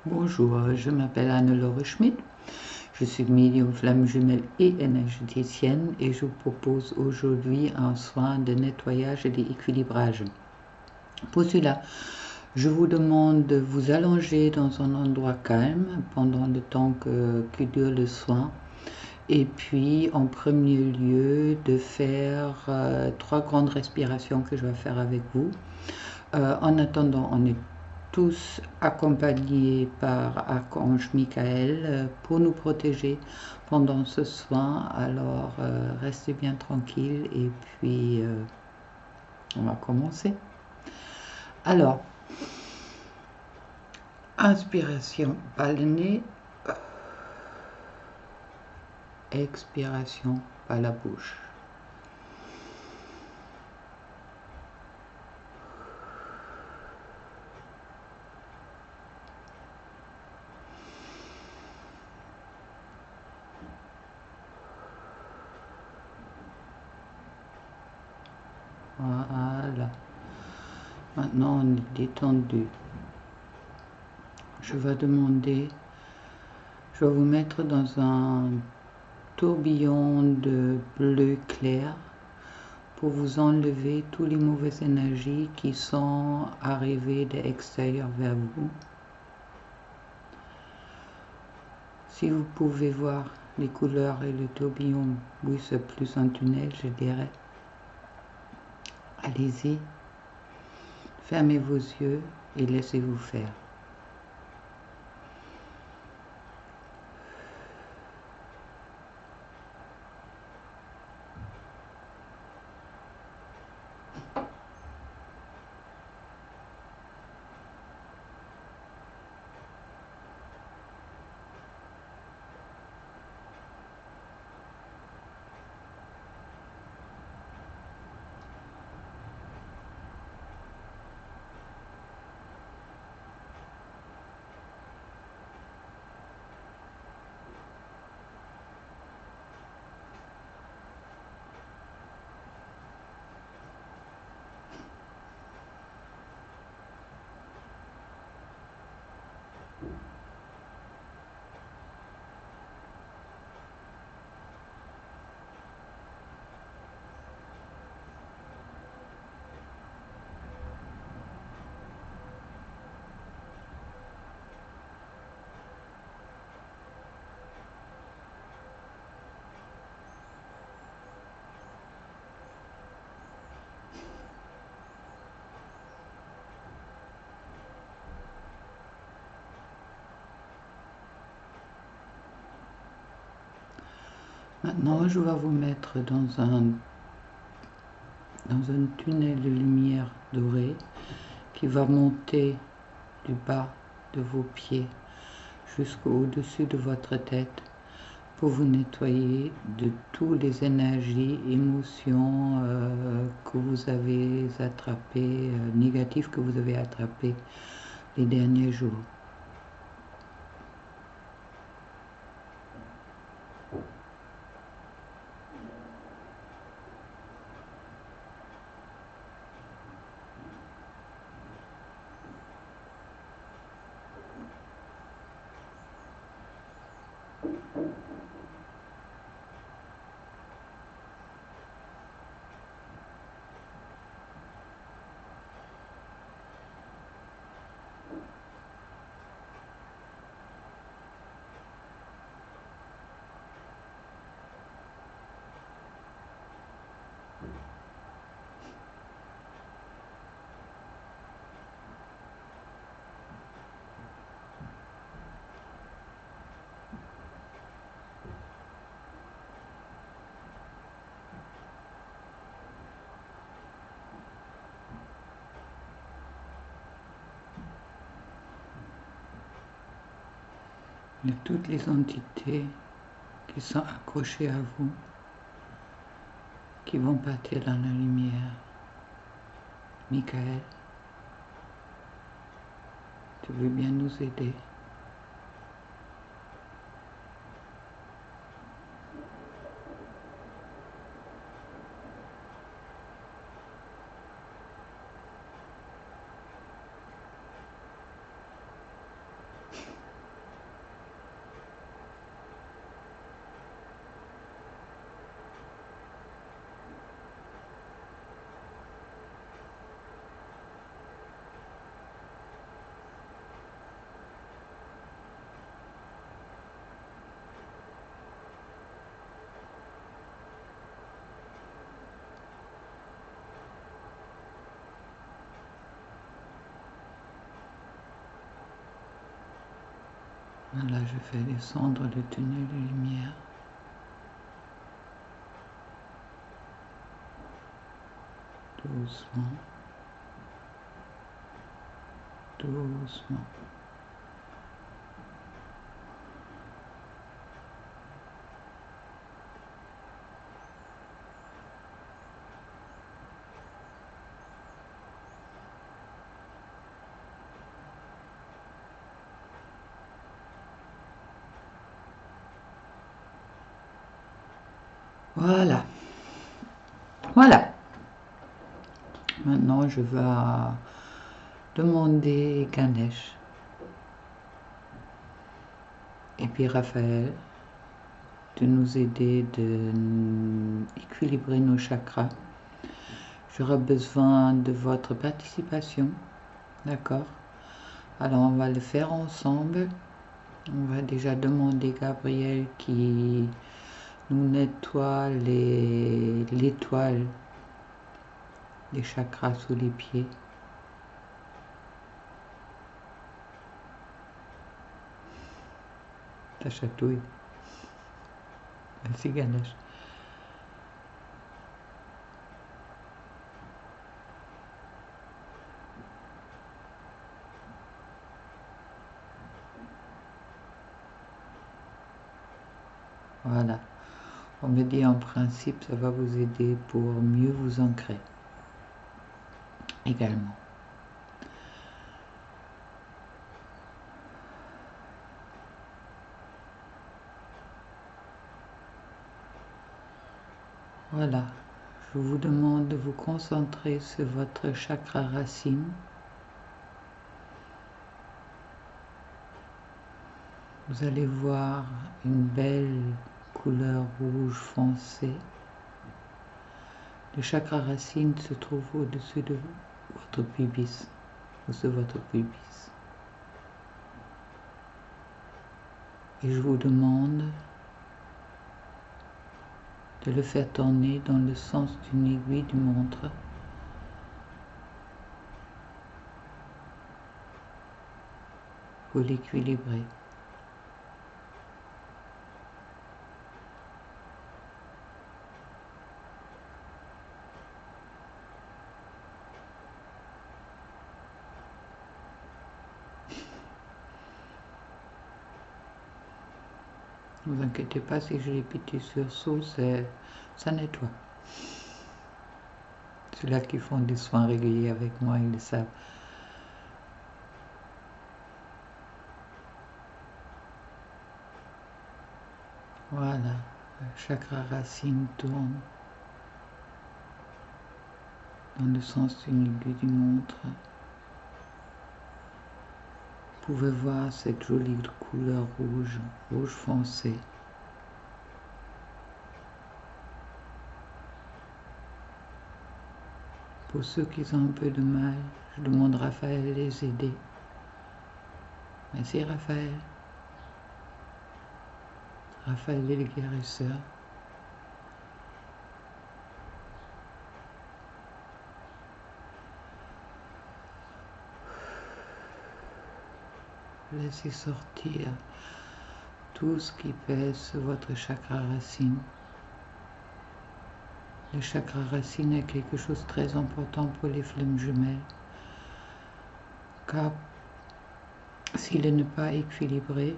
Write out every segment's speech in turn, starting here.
Bonjour, je m'appelle Anne-Laure Schmidt, je suis médium flamme jumelle et énergéticienne et je vous propose aujourd'hui un soin de nettoyage et d'équilibrage. Pour cela, je vous demande de vous allonger dans un endroit calme pendant le temps que dure le soin et puis en premier lieu de faire 3 grandes respirations que je vais faire avec vous. En attendant, on est tous accompagnés par Archange Michael pour nous protéger pendant ce soin. Alors restez bien tranquille et puis on va commencer. Alors, inspiration par le nez, expiration par la bouche. Voilà. Maintenant, on est détendu. Je vais vous mettre dans un tourbillon de bleu clair pour vous enlever toutes les mauvaises énergies qui sont arrivées de l'extérieur vers vous. Si vous pouvez voir les couleurs et le tourbillon, oui, c'est plus un tunnel, je dirais. Allez-y, fermez vos yeux et laissez-vous faire. Maintenant, je vais vous mettre dans un tunnel de lumière dorée qui va monter du bas de vos pieds jusqu'au-dessus de votre tête pour vous nettoyer de toutes les énergies, émotions que vous avez attrapées, négatives que vous avez attrapées les derniers jours. De toutes les entités qui sont accrochées à vous, qui vont partir dans la lumière. Michael, tu veux bien nous aider? Là, je fais descendre le tunnel de lumière. Doucement. Doucement. Voilà. Voilà. Maintenant, je vais demander Ganesh et puis Raphaël de nous aider de équilibrer nos chakras. J'aurai besoin de votre participation, d'accord? Alors on va le faire ensemble. On va déjà demander Gabriel qui nous nettoie l'étoile, les chakras sous les pieds. Ça chatouille. Merci Ganesh. Voilà. On me dit en principe, ça va vous aider pour mieux vous ancrer également. Voilà. Je vous demande de vous concentrer sur votre chakra racine. Vous allez voir une belle couleur rouge foncé. Le chakra racine se trouve au-dessus de votre pubis, ou sur votre pubis. Et je vous demande de le faire tourner dans le sens d'une aiguille de montre. Pour l'équilibrer. Ne vous inquiétez pas, si je l'ai pété sur saut, ça nettoie. Ceux-là qui font des soins réguliers avec moi, ils le savent. Voilà, le chakra racine tourne dans le sens d'une aiguille du montre. Vous pouvez voir cette jolie couleur rouge, rouge foncé. Pour ceux qui ont un peu de mal, je demande à Raphaël de les aider. Merci Raphaël. Raphaël est le guérisseur. Laissez sortir tout ce qui pèse sur votre chakra racine. Le chakra racine est quelque chose de très important pour les flammes jumelles, car s'il n'est pas équilibré,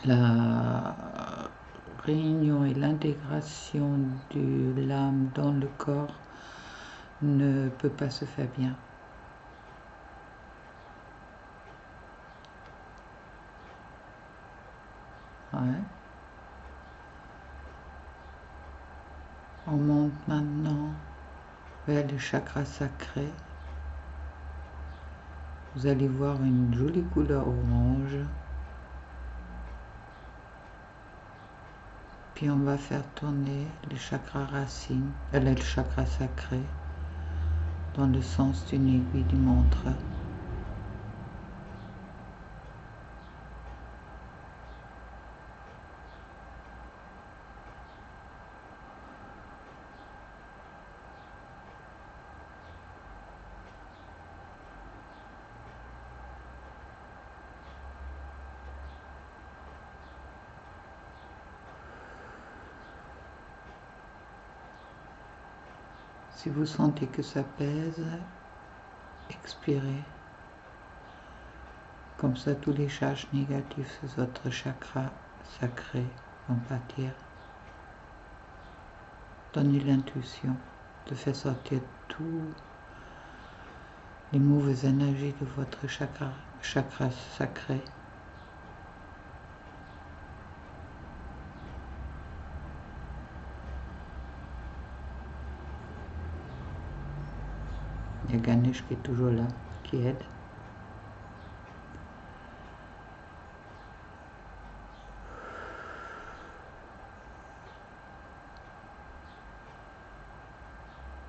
la réunion et l'intégration de l'âme dans le corps ne peut pas se faire bien. Ouais. On monte maintenant vers le chakra sacré. Vous allez voir une jolie couleur orange. Puis on va faire tourner le chakra racine, le chakra sacré, dans le sens d'une aiguille du montre. Si vous sentez que ça pèse, expirez. Comme ça, tous les charges négatives sur votre chakra sacré vont partir. Donnez l'intuition de faire sortir tous les mauvaises énergies de votre chakra sacré. Il y a Ganesh qui est toujours là, qui aide.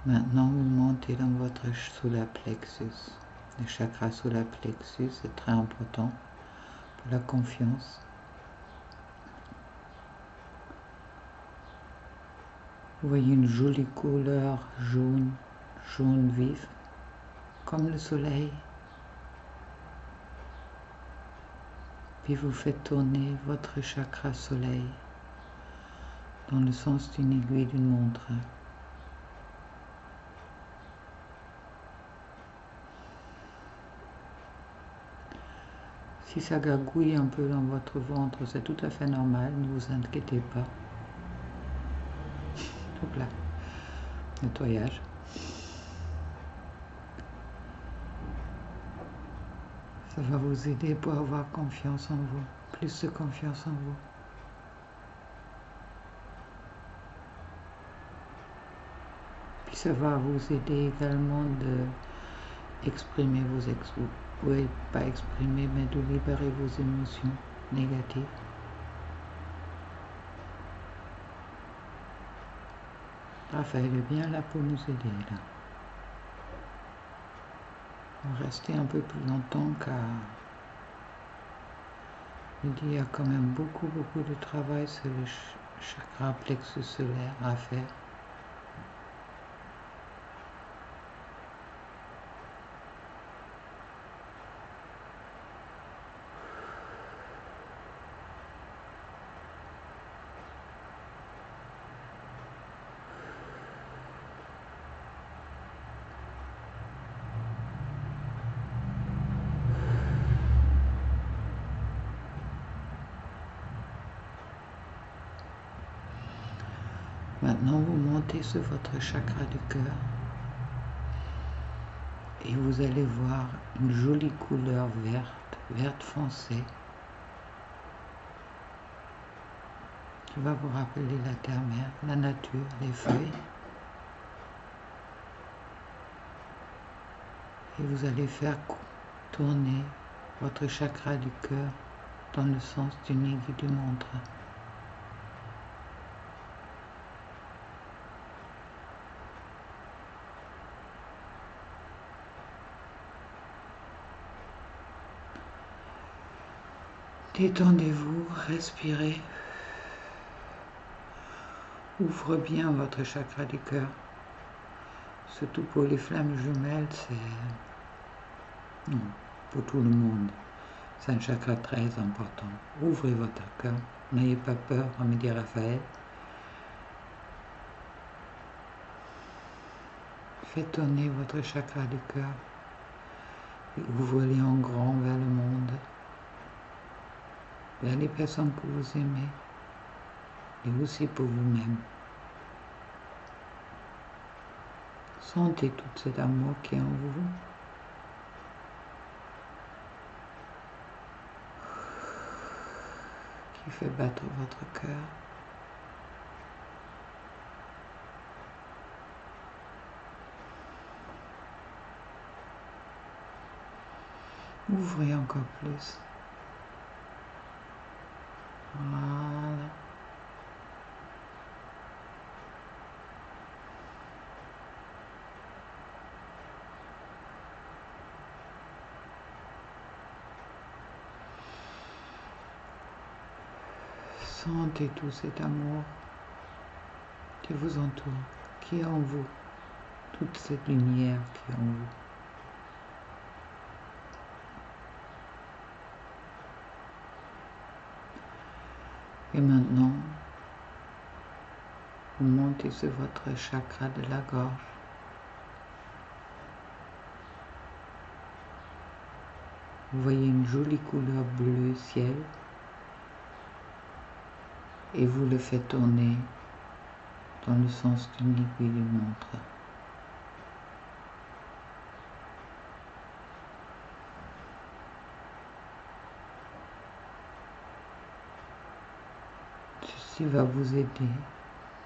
Maintenant, vous montez dans votre solar plexus. Le chakra solar plexus est très important pour la confiance. Vous voyez une jolie couleur jaune, jaune vif, comme le soleil. Puis vous faites tourner votre chakra soleil dans le sens d'une aiguille d'une montre. Si ça gargouille un peu dans votre ventre, c'est tout à fait normal, ne vous inquiétez pas. Hop là, nettoyage. Ça va vous aider pour avoir confiance en vous, plus de confiance en vous. Puis ça va vous aider également de exprimer vos oui, pas exprimer, mais de libérer vos émotions négatives. Raphaël est bien là pour nous aider, là. On va rester un peu plus longtemps car il y a quand même beaucoup de travail sur le chakra plexus solaire à faire. Maintenant, vous montez sur votre chakra du cœur et vous allez voir une jolie couleur verte, verte foncée, qui va vous rappeler la terre-mère, la nature, les feuilles. Et vous allez faire tourner votre chakra du cœur dans le sens d'une aiguille de montre. Détendez-vous, respirez. Ouvrez bien votre chakra du cœur. Surtout pour les flammes jumelles, c'est... Non, pour tout le monde. C'est un chakra très important. Ouvrez votre cœur. N'ayez pas peur, on me dit Raphaël. Faites tourner votre chakra du cœur et ouvrez-les en grand vers le monde, vers les personnes que vous aimez et aussi pour vous-même. Sentez tout cet amour qui est en vous. Qui fait battre votre cœur. Ouvrez encore plus. Voilà. Sentez tout cet amour qui vous entoure, qui est en vous, toute cette lumière qui est en vous. Et maintenant, vous montez sur votre chakra de la gorge Vous voyez une jolie couleur bleu ciel et vous le faites tourner dans le sens d'une aiguille d'une montre. Ceci va vous aider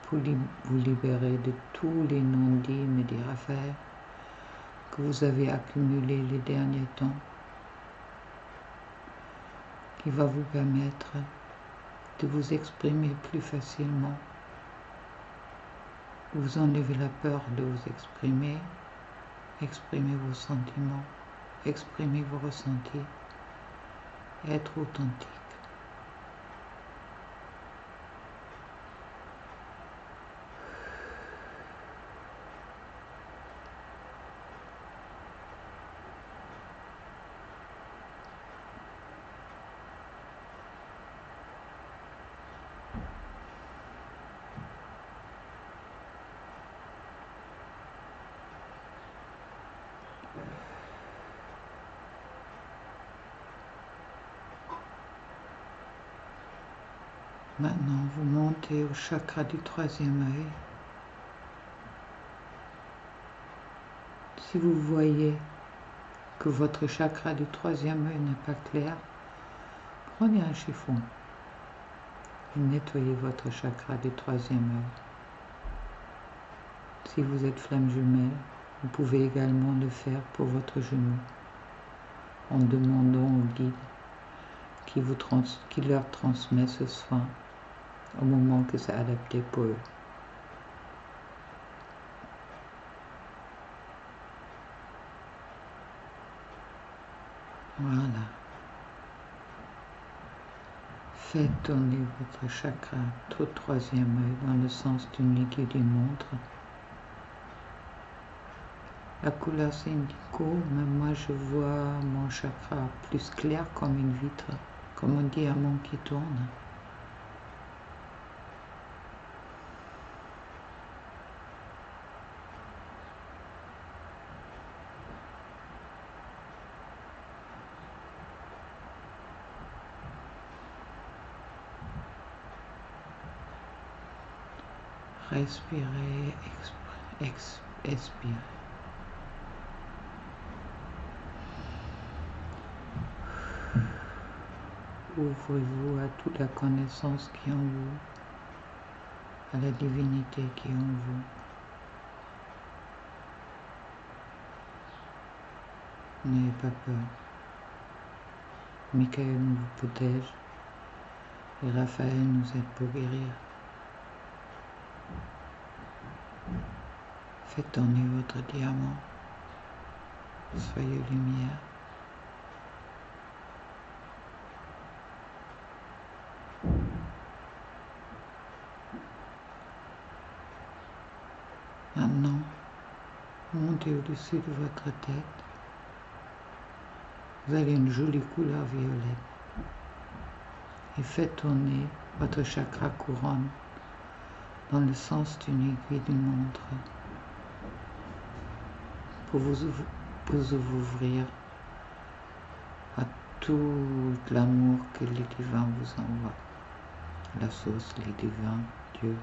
pour vous libérer de tous les non-dits, me dit Raphaël, que vous avez accumulés les derniers temps, qui va vous permettre de vous exprimer plus facilement. Vous enlevez la peur de vous exprimer, exprimez vos sentiments, exprimez vos ressentis, être authentique. Maintenant, vous montez au chakra du troisième œil. Si vous voyez que votre chakra du troisième œil n'est pas clair, prenez un chiffon et nettoyez votre chakra du troisième œil. Si vous êtes flamme jumelle, vous pouvez également le faire pour votre genou en demandant au guide qui leur transmet ce soin au moment que c'est adapté pour eux. Voilà. Faites tourner votre chakra, tout troisième œil, dans le sens d'une aiguille d'une montre. La couleur c'est indigo, mais moi je vois mon chakra plus clair comme une vitre, comme un diamant qui tourne. Respirez, expirez. Ouvrez-vous à toute la connaissance qui est en vous, à la divinité qui est en vous. N'ayez pas peur. Michael nous protège et Raphaël nous aide pour guérir. Faites tourner votre diamant. Soyez lumière. Maintenant, montez au-dessus de votre tête. Vous avez une jolie couleur violette. Et faites tourner votre chakra couronne dans le sens d'une aiguille d'une montre pour vous ouvrir à tout l'amour que les divins vous envoient. La source, les divins, Dieu,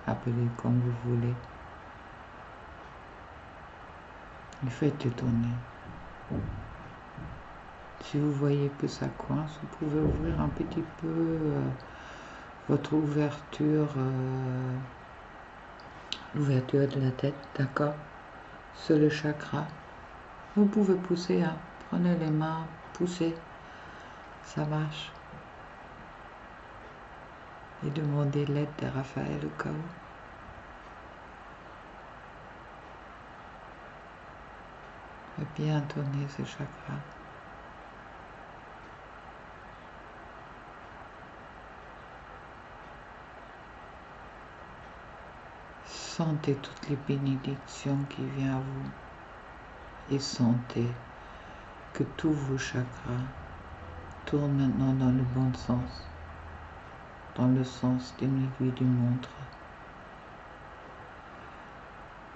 appelez comme vous voulez. Et faites tourner. Si vous voyez que ça coince, vous pouvez ouvrir un petit peu votre ouverture, l'ouverture de la tête, d'accord, sur le chakra. Vous pouvez pousser, hein. Prenez les mains, poussez, ça marche. Et demandez l'aide de Raphaël au cas où. Faites bien tourner ce chakra. Sentez toutes les bénédictions qui viennent à vous et sentez que tous vos chakras tournent maintenant dans le bon sens, dans le sens d'une aiguille d'une montre.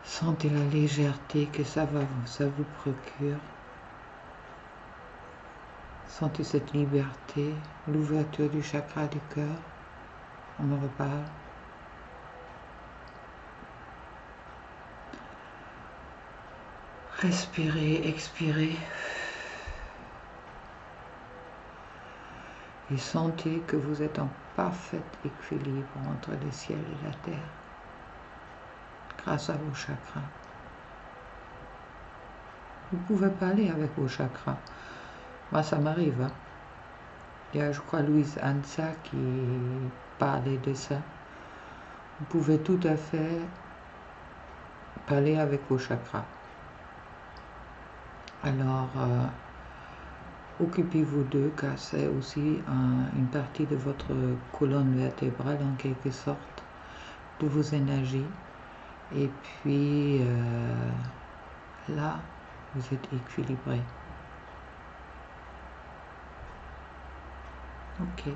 Sentez la légèreté que ça vous procure. Sentez cette liberté, l'ouverture du chakra du cœur. On me reparle. Respirez, expirez. Et sentez que vous êtes en parfait équilibre entre le ciel et la terre, grâce à vos chakras. Vous pouvez parler avec vos chakras. Moi, ça m'arrive. Hein. Il y a, je crois, Louise Ansa qui parlait de ça. Vous pouvez tout à fait parler avec vos chakras. Alors, occupez-vous d'eux, car c'est aussi une partie de votre colonne vertébrale, en quelque sorte, de vos énergies. Et puis, là, vous êtes équilibré. Ok.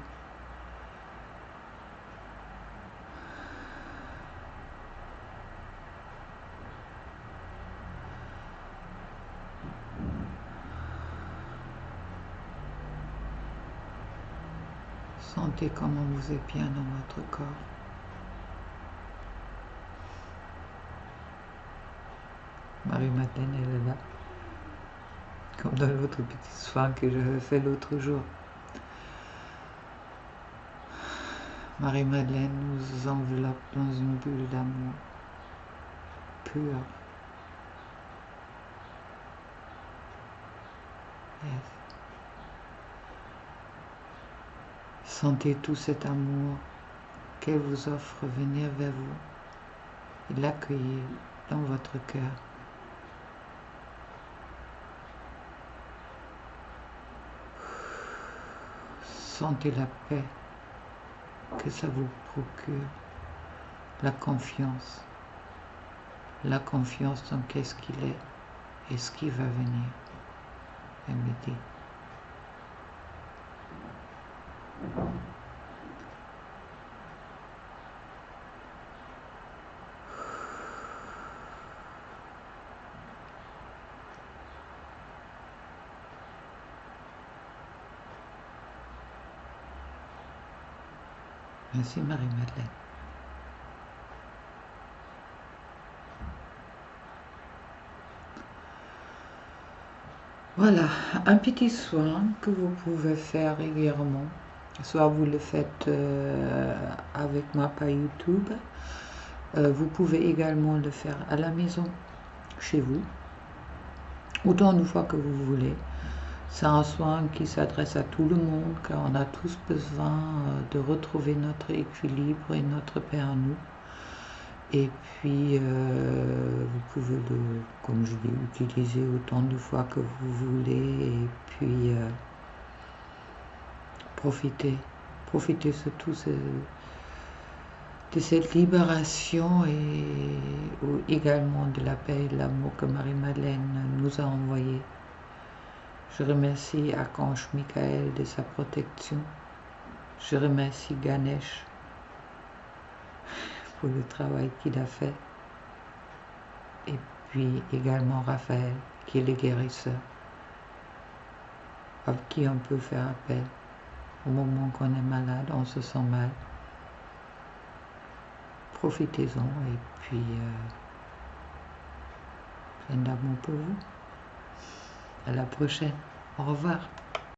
Sentez comment vous êtes bien dans votre corps. Marie-Madeleine, elle est là. Comme dans l'autre petit soin que j'avais fait l'autre jour. Marie-Madeleine nous enveloppe dans une bulle d'amour pur. Yes. Sentez tout cet amour qu'elle vous offre venir vers vous et l'accueillir dans votre cœur. Sentez la paix que ça vous procure, la confiance dans qu'est-ce qu'il est et ce qui va venir. Méditez. Merci Marie-Madeleine. Voilà, un petit soin que vous pouvez faire régulièrement. Soit vous le faites avec moi par YouTube. Vous pouvez également le faire à la maison, chez vous, autant de fois que vous voulez. C'est un soin qui s'adresse à tout le monde, car on a tous besoin de retrouver notre équilibre et notre paix en nous. Et puis, vous pouvez, comme je l'ai utilisé autant de fois que vous voulez, et puis profitez surtout de cette libération et également de la paix et de l'amour que Marie-Madeleine nous a envoyé. Je remercie Archange Michael de sa protection. Je remercie Ganesh pour le travail qu'il a fait. Et puis également Raphaël, qui est le guérisseur, à qui on peut faire appel au moment qu'on est malade, on se sent mal. Profitez-en et puis plein d'amour pour vous. À la prochaine. Au revoir.